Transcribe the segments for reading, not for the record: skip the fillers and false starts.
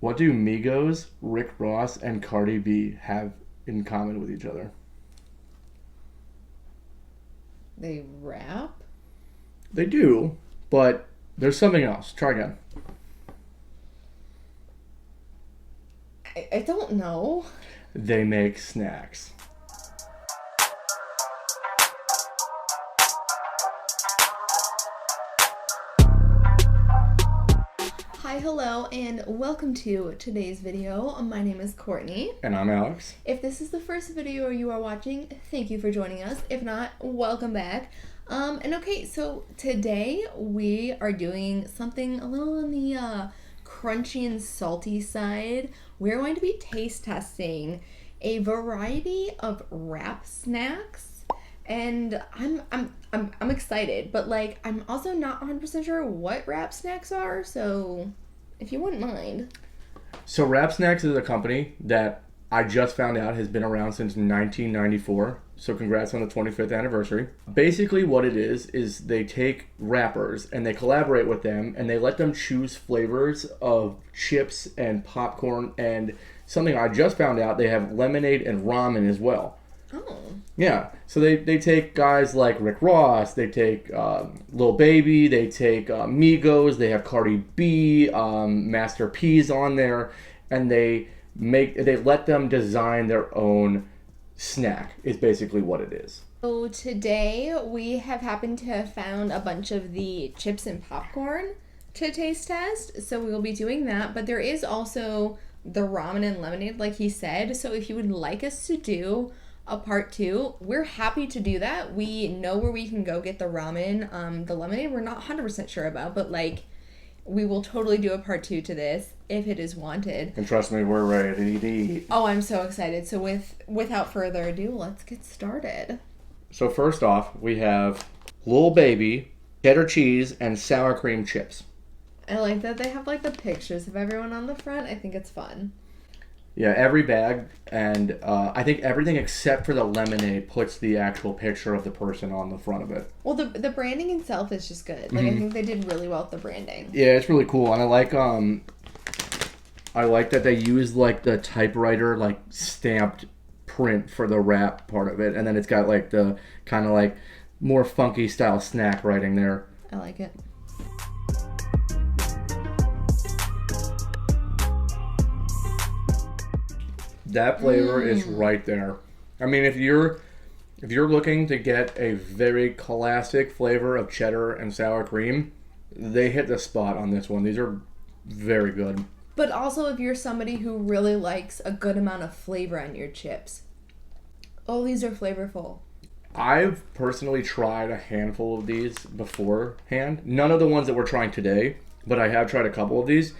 What do Migos, Rick Ross, and Cardi B have in common with each other? They rap? They do, but there's something else. Try again. I don't know. They make snacks. Hi, hello, and welcome to today's video. My name is Courtney. And I'm Alex. If this is the first video you are watching, thank you for joining us. If not, welcome back. So today we are doing something a little on the crunchy and salty side. We're going to be taste testing a variety of wrap snacks, and I'm excited, but like I'm also not 100% sure what wrap snacks are. So if you wouldn't mind. So Wrap Snacks is a company that I just found out has been around since 1994. So congrats on the 25th anniversary. Basically what it is they take rappers and they collaborate with them and they let them choose flavors of chips and popcorn, and something I just found out, they have lemonade and ramen as well. Oh. Yeah, so they take guys like Rick Ross, they take Lil Baby, they take Migos, they have Cardi B, Master P's on there, and they let them design their own snack. Is basically what it is. So today we have happened to have found a bunch of the chips and popcorn to taste test. So we will be doing that. But there is also the ramen and lemonade, like he said. So if you would like us to do a part two, we're happy to do that. We know where we can go get the ramen. The lemonade we're not 100% sure about, but like we will totally do a part two to this if it is wanted. And trust me, we're ready to eat. Oh, I'm so excited. So without further ado, let's get started. So first off, we have Lil Baby, cheddar cheese, and sour cream chips. I like that they have like the pictures of everyone on the front. I think it's fun. Yeah, every bag, and I think everything except for the lemonade puts the actual picture of the person on the front of it. Well, the branding itself is just good. Like, I think they did really well with the branding. Yeah, it's really cool, and I like that they used like the typewriter like stamped print for the wrap part of it, and then it's got like the kind of like more funky style snack writing there. I like it. That flavor is right there. I mean, if you're looking to get a very classic flavor of cheddar and sour cream, they hit the spot on this one. These are very good. But also, if you're somebody who really likes a good amount of flavor on your chips, oh, these are flavorful. I've personally tried a handful of these beforehand. None of the ones that we're trying today, but I have tried a couple of these,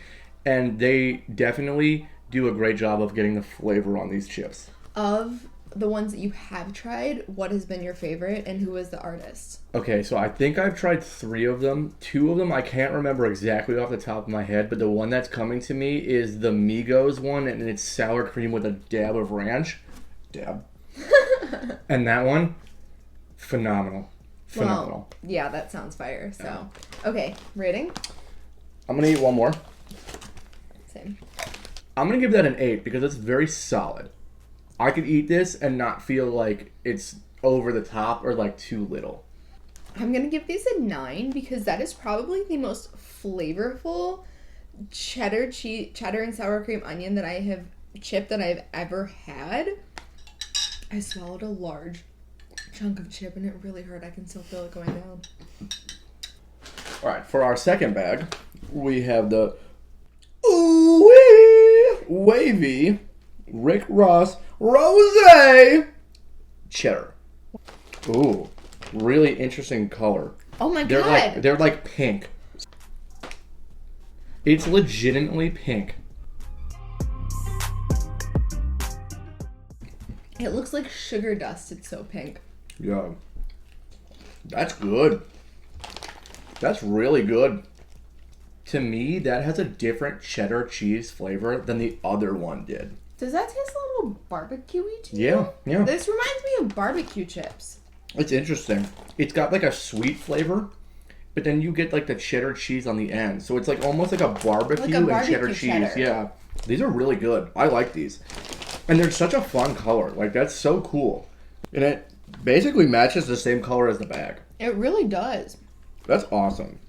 and they definitely do a great job of getting the flavor on these chips. Of the ones that you have tried, what has been your favorite, and who is the artist? Okay, so I think I've tried 3 of them. 2 of them I can't remember exactly off the top of my head, but the one that's coming to me is the Migos one, and it's sour cream with a dab of ranch. Dab. And that one, phenomenal. Phenomenal. Well, yeah, that sounds fire. So, okay, rating? I'm going to eat one more. Same. I'm going to give that an 8 because it's very solid. I could eat this and not feel like it's over the top or like too little. I'm going to give these a 9 because that is probably the most flavorful cheddar and sour cream onion chip that I've ever had. I swallowed a large chunk of chip and it really hurt. I can still feel it going down. All right, for our second bag, we have the Ooh-wee Wavy Rick Ross Rosé cheddar. Ooh, really interesting color. Oh my god. They're like pink. It's legitimately pink. It looks like sugar dust. It's so pink. Yeah. That's good. That's really good. To me, that has a different cheddar cheese flavor than the other one did. Does that taste a little barbecue-y to you? Yeah, yeah. This reminds me of barbecue chips. It's interesting. It's got like a sweet flavor, but then you get like the cheddar cheese on the end. So it's like almost like a barbecue and cheddar cheese. Yeah. These are really good. I like these. And they're such a fun color. Like, that's so cool. And it basically matches the same color as the bag. It really does. That's awesome.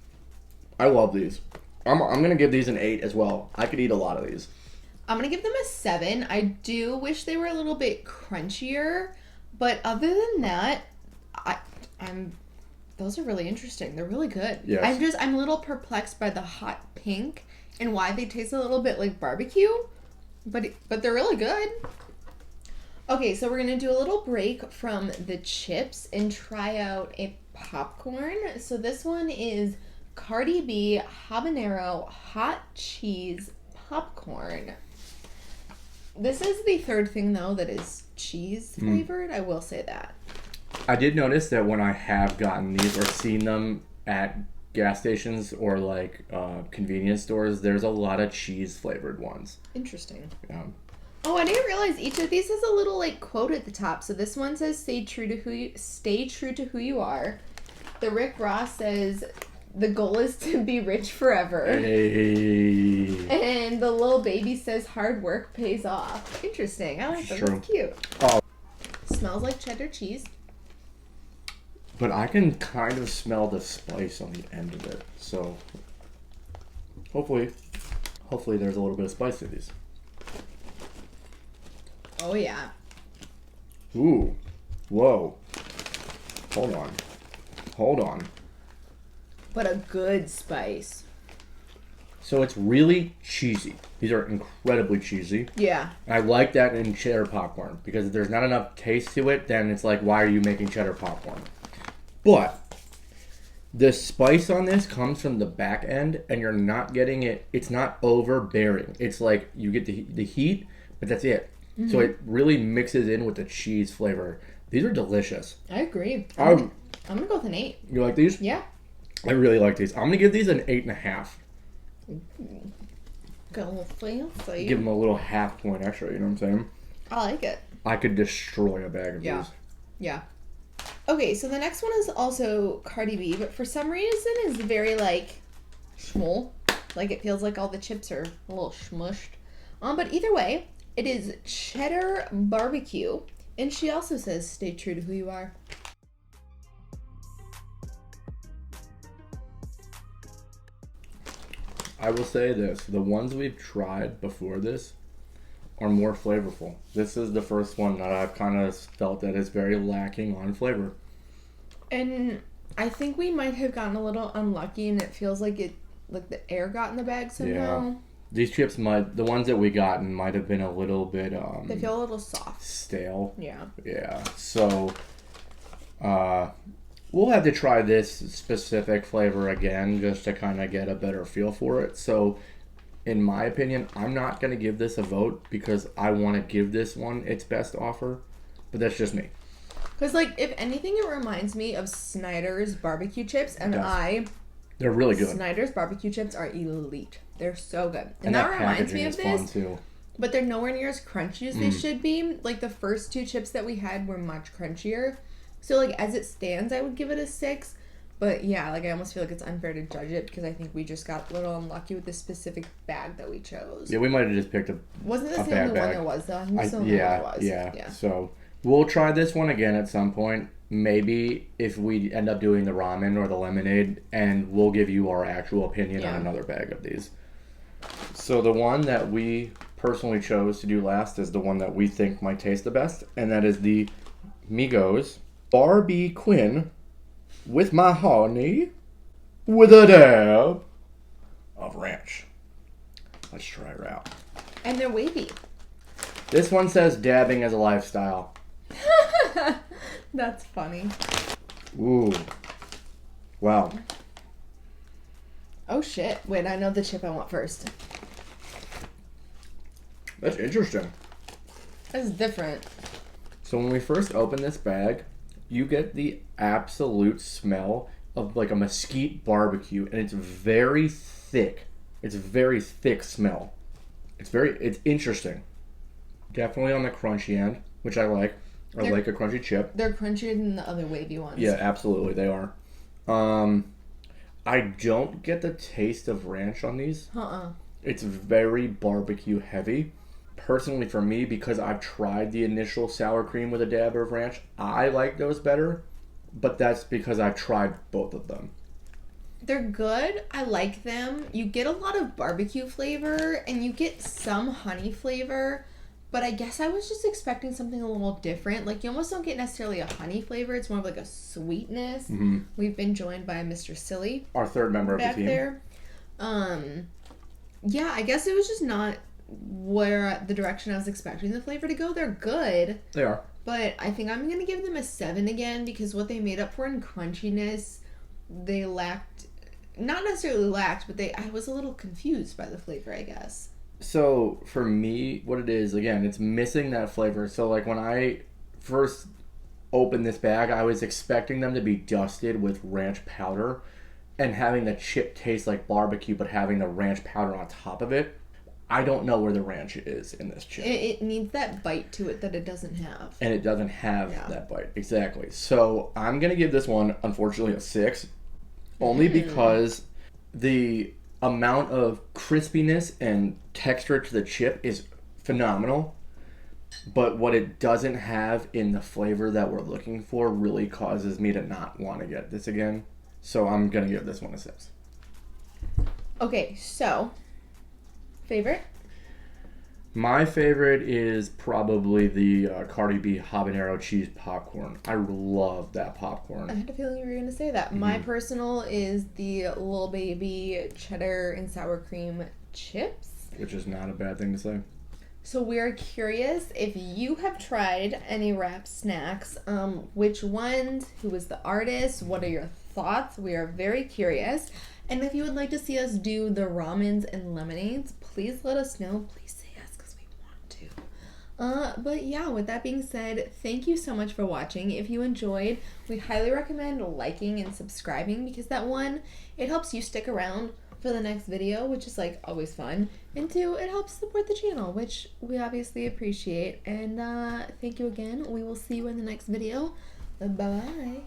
I love these. I'm going to give these an 8 as well. I could eat a lot of these. I'm going to give them a 7. I do wish they were a little bit crunchier. But other than that, those are really interesting. They're really good. Yes. I'm a little perplexed by the hot pink and why they taste a little bit like barbecue. But they're really good. Okay, so we're going to do a little break from the chips and try out a popcorn. So this one is Cardi B Habanero Hot Cheese Popcorn. This is the third thing, though, that is cheese flavored. I will say that. I did notice that when I have gotten these or seen them at gas stations or like convenience stores, there's a lot of cheese flavored ones. Interesting. Yeah. Oh, I didn't realize each of these has a little like quote at the top. So this one says stay true to who you are. The Rick Ross says the goal is to be rich forever. Hey. And the Lil Baby says hard work pays off. Interesting. I like that. True. That's cute. Oh. Smells like cheddar cheese. But I can kind of smell the spice on the end of it. So hopefully there's a little bit of spice in these. Oh yeah. Ooh. Whoa. Hold on. But a good spice. So it's really cheesy. These are incredibly cheesy. Yeah. I like that in cheddar popcorn because if there's not enough taste to it, then it's like, why are you making cheddar popcorn? But the spice on this comes from the back end, and you're not getting it. It's not overbearing. It's like you get the heat, but that's it. Mm-hmm. So it really mixes in with the cheese flavor. These are delicious. I agree. I'm gonna go with an 8. You like these? Yeah. I really like these. I'm gonna give these an 8.5. Got a little fancy. Give them a little half point extra. You know what I'm saying? I like it. I could destroy a bag of these. Yeah. Okay, so the next one is also Cardi B, but for some reason is very like schmoll. Like it feels like all the chips are a little smushed. But either way, it is cheddar barbecue, and she also says stay true to who you are. I will say this, the ones we've tried before this are more flavorful. This is the first one that I've kind of felt that is very lacking on flavor. And I think we might have gotten a little unlucky, and it feels like the air got in the bag somehow. Yeah. These chips the ones that we gotten might have been a little bit they feel a little soft. Stale. Yeah. Yeah. So we'll have to try this specific flavor again just to kind of get a better feel for it. So in my opinion, I'm not going to give this a vote because I want to give this one its best offer, but that's just me. Because, like, if anything, it reminds me of Snyder's barbecue chips, and they're really good. Snyder's barbecue chips are elite. They're so good. And that reminds me of is this, fun too. But they're nowhere near as crunchy as they should be. Like, the first 2 chips that we had were much crunchier. So, like, as it stands, I would give it a 6. But, yeah, like, I almost feel like it's unfair to judge it because I think we just got a little unlucky with the specific bag that we chose. Yeah, we might have just picked Wasn't this the only one there was, though? I think this the only one there was. Yeah. So, we'll try this one again at some point. Maybe if we end up doing the ramen or the lemonade, and we'll give you our actual opinion on another bag of these. So, the one that we personally chose to do last is the one that we think might taste the best, and that is the Migos Barbie Quinn with my honey with a dab of ranch. Let's try her out. And they're wavy. This one says dabbing as a lifestyle. That's funny. Ooh. Wow. Oh shit. Wait, I know the chip I want first. That's interesting. That's different. So when we first open this bag, you get the absolute smell of like a mesquite barbecue, and it's very thick. It's a very thick smell. It's interesting. Definitely on the crunchy end, which I like. I like a crunchy chip. They're crunchier than the other wavy ones. Yeah, absolutely, they are. I don't get the taste of ranch on these. It's very barbecue heavy. Personally, for me, because I've tried the initial sour cream with a dab of ranch, I like those better, but that's because I've tried both of them. They're good. I like them. You get a lot of barbecue flavor and you get some honey flavor, but I guess I was just expecting something a little different. Like, you almost don't get necessarily a honey flavor. It's more of like a sweetness. Mm-hmm. We've been joined by Mr. Silly, our third member of the back team. there. Yeah, I guess it was just not where the direction I was expecting the flavor to go. They're good, They are. but I think I'm gonna give them a 7 again because what they made up for in crunchiness, they lacked. Not necessarily lacked, but I was a little confused by the flavor, I guess. So for me, what it is, again, it's missing that flavor. So like when I first opened this bag, I was expecting them to be dusted with ranch powder and having the chip taste like barbecue, but having the ranch powder on top of it. I don't know where the ranch is in this chip. It needs that bite to it that it doesn't have. And it doesn't have that bite. Exactly. So I'm going to give this one, unfortunately, a 6. Only because the amount of crispiness and texture to the chip is phenomenal. But what it doesn't have in the flavor that we're looking for really causes me to not want to get this again. So I'm going to give this one a 6. Okay, so, favorite? My favorite is probably the Cardi B habanero cheese popcorn. I love that popcorn. I had a feeling you were going to say that. My personal is the Lil Baby cheddar and sour cream chips. Which is not a bad thing to say. So we're curious if you have tried any wrap snacks. Which ones? Who was the artist? What are your thoughts? We are very curious. And if you would like to see us do the ramens and lemonades, please let us know. Please say yes because we want to. But yeah, with that being said, thank you so much for watching. If you enjoyed, we highly recommend liking and subscribing because that one, it helps you stick around for the next video, which is like always fun, and 2, it helps support the channel, which we obviously appreciate. And thank you again. We will see you in the next video. Bye bye.